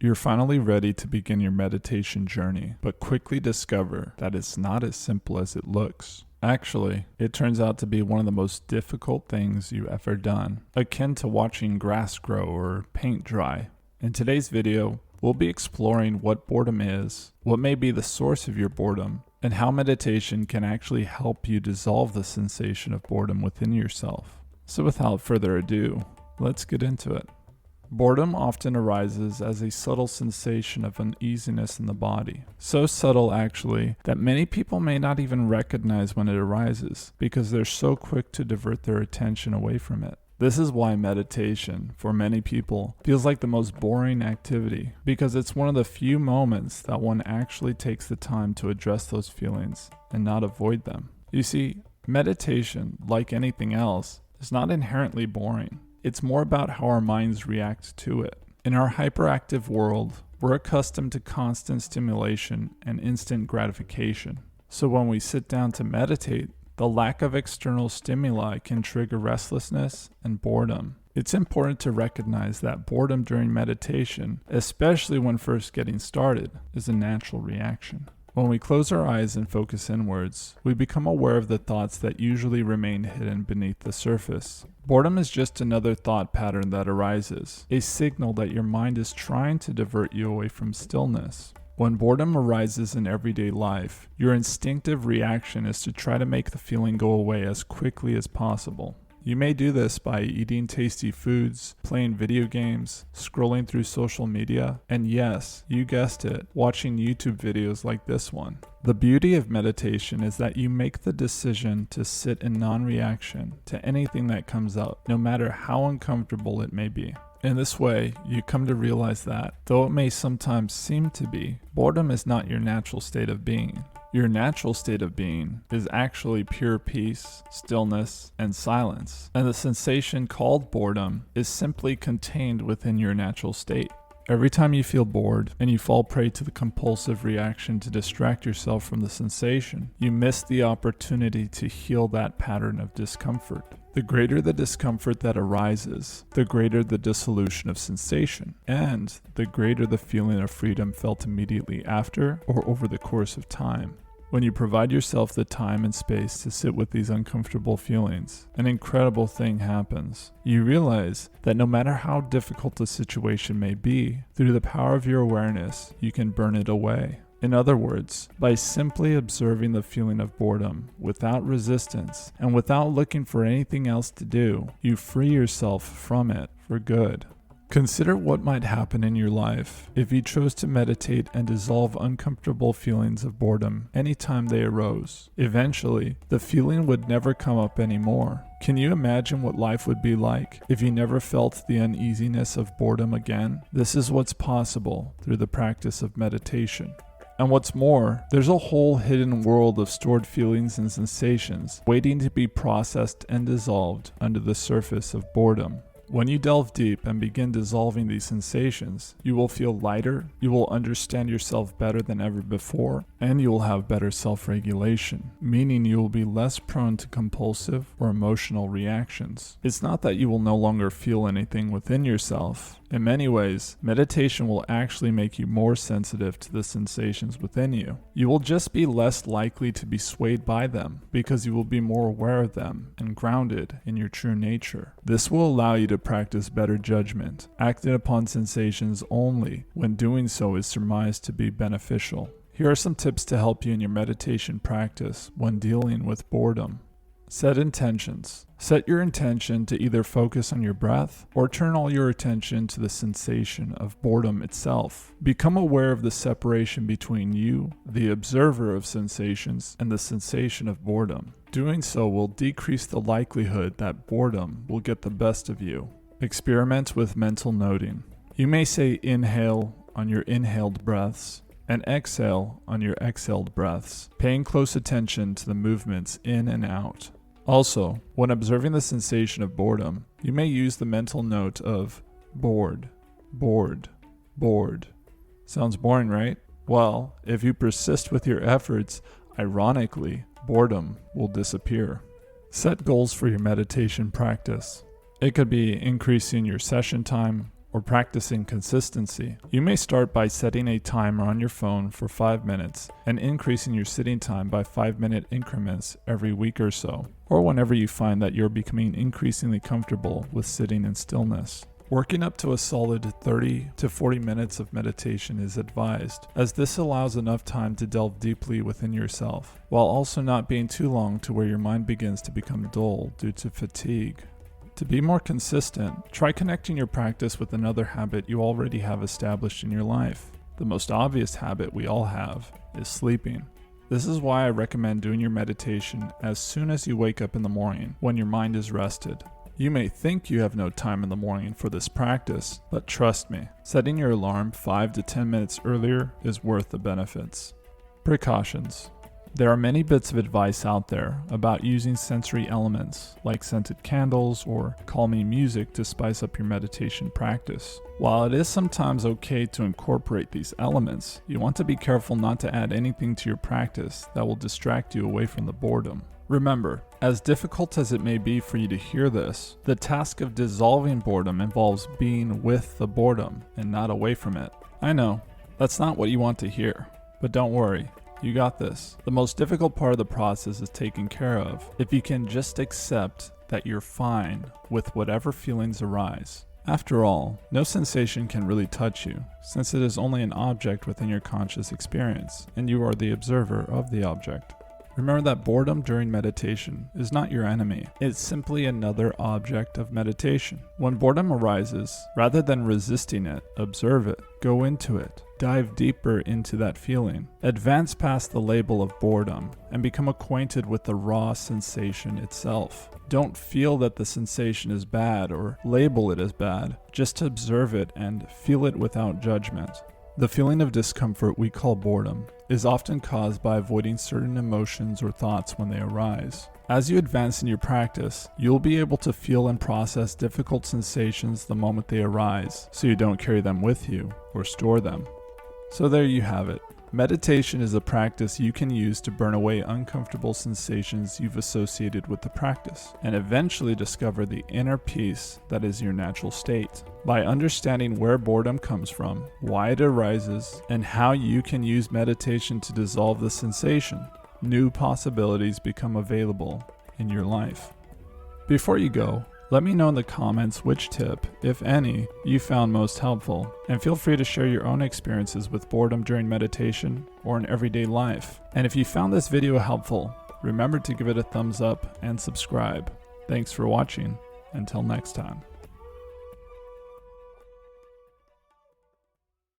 You're finally ready to begin your meditation journey, but quickly discover that it's not as simple as it looks. Actually, it turns out to be one of the most difficult things you've ever done, akin to watching grass grow or paint dry. In today's video, we'll be exploring what boredom is, what may be the source of your boredom, and how meditation can actually help you dissolve the sensation of boredom within yourself. So without further ado, let's get into it. Boredom often arises as a subtle sensation of uneasiness in the body. So subtle, actually, that many people may not even recognize when it arises because they're so quick to divert their attention away from it. This is why meditation, for many people, feels like the most boring activity, because it's one of the few moments that one actually takes the time to address those feelings and not avoid them. You see, meditation, like anything else, is not inherently boring. It's more about how our minds react to it. In our hyperactive world, we're accustomed to constant stimulation and instant gratification. So when we sit down to meditate, the lack of external stimuli can trigger restlessness and boredom. It's important to recognize that boredom during meditation, especially when first getting started, is a natural reaction. When we close our eyes and focus inwards, we become aware of the thoughts that usually remain hidden beneath the surface. Boredom is just another thought pattern that arises, a signal that your mind is trying to divert you away from stillness. When boredom arises in everyday life, your instinctive reaction is to try to make the feeling go away as quickly as possible. You may do this by eating tasty foods, playing video games, scrolling through social media, and yes, you guessed it, watching YouTube videos like this one. The beauty of meditation is that you make the decision to sit in non-reaction to anything that comes up, no matter how uncomfortable it may be. In this way, you come to realize that, though it may sometimes seem to be, boredom is not your natural state of being. Your natural state of being is actually pure peace, stillness, and silence, and the sensation called boredom is simply contained within your natural state. Every time you feel bored and you fall prey to the compulsive reaction to distract yourself from the sensation, you miss the opportunity to heal that pattern of discomfort. The greater the discomfort that arises, the greater the dissolution of sensation, and the greater the feeling of freedom felt immediately after or over the course of time. When you provide yourself the time and space to sit with these uncomfortable feelings, an incredible thing happens. You realize that no matter how difficult the situation may be, through the power of your awareness, you can burn it away. In other words, by simply observing the feeling of boredom without resistance and without looking for anything else to do, you free yourself from it for good. Consider what might happen in your life if you chose to meditate and dissolve uncomfortable feelings of boredom anytime they arose. Eventually, the feeling would never come up anymore. Can you imagine what life would be like if you never felt the uneasiness of boredom again? This is what's possible through the practice of meditation. And what's more, there's a whole hidden world of stored feelings and sensations waiting to be processed and dissolved under the surface of boredom. When you delve deep and begin dissolving these sensations, you will feel lighter, you will understand yourself better than ever before, and you will have better self-regulation, meaning you will be less prone to compulsive or emotional reactions. It's not that you will no longer feel anything within yourself. In many ways, meditation will actually make you more sensitive to the sensations within you. You will just be less likely to be swayed by them because you will be more aware of them and grounded in your true nature. This will allow you to practice better judgment, acting upon sensations only when doing so is surmised to be beneficial. Here are some tips to help you in your meditation practice when dealing with boredom. Set intentions. Set your intention to either focus on your breath or turn all your attention to the sensation of boredom itself. Become aware of the separation between you, the observer of sensations, and the sensation of boredom. Doing so will decrease the likelihood that boredom will get the best of you. Experiment with mental noting. You may say inhale on your inhaled breaths and exhale on your exhaled breaths, paying close attention to the movements in and out. Also, when observing the sensation of boredom, you may use the mental note of bored, bored, bored. Sounds boring, right? Well, if you persist with your efforts, ironically, boredom will disappear. Set goals for your meditation practice. It could be increasing your session time or practicing consistency, you may start by setting a timer on your phone for 5 minutes and increasing your sitting time by 5-minute increments every week or so, or whenever you find that you're becoming increasingly comfortable with sitting in stillness. Working up to a solid 30 to 40 minutes of meditation is advised, as this allows enough time to delve deeply within yourself, while also not being too long to where your mind begins to become dull due to fatigue. To be more consistent, try connecting your practice with another habit you already have established in your life. The most obvious habit we all have is sleeping. This is why I recommend doing your meditation as soon as you wake up in the morning, when your mind is rested. You may think you have no time in the morning for this practice, but trust me, setting your alarm 5 to 10 minutes earlier is worth the benefits. Precautions. There are many bits of advice out there about using sensory elements like scented candles or calming music to spice up your meditation practice. While it is sometimes okay to incorporate these elements, you want to be careful not to add anything to your practice that will distract you away from the boredom. Remember, as difficult as it may be for you to hear this, the task of dissolving boredom involves being with the boredom and not away from it. I know, that's not what you want to hear, but don't worry. You got this. The most difficult part of the process is taken care of if you can just accept that you're fine with whatever feelings arise. After all, no sensation can really touch you, since it is only an object within your conscious experience, and you are the observer of the object. Remember that boredom during meditation is not your enemy. It's simply another object of meditation. When boredom arises, rather than resisting it, observe it, go into it, dive deeper into that feeling, advance past the label of boredom, and become acquainted with the raw sensation itself. Don't feel that the sensation is bad or label it as bad. Just observe it and feel it without judgment. The feeling of discomfort we call boredom is often caused by avoiding certain emotions or thoughts when they arise. As you advance in your practice, you'll be able to feel and process difficult sensations the moment they arise, so you don't carry them with you or store them. So there you have it. Meditation is a practice you can use to burn away uncomfortable sensations you've associated with the practice, and eventually discover the inner peace that is your natural state. By understanding where boredom comes from, why it arises, and how you can use meditation to dissolve the sensation, new possibilities become available in your life. Before you go, let me know in the comments which tip, if any, you found most helpful, and feel free to share your own experiences with boredom during meditation or in everyday life. And if you found this video helpful, remember to give it a thumbs up and subscribe. Thanks for watching. Until next time.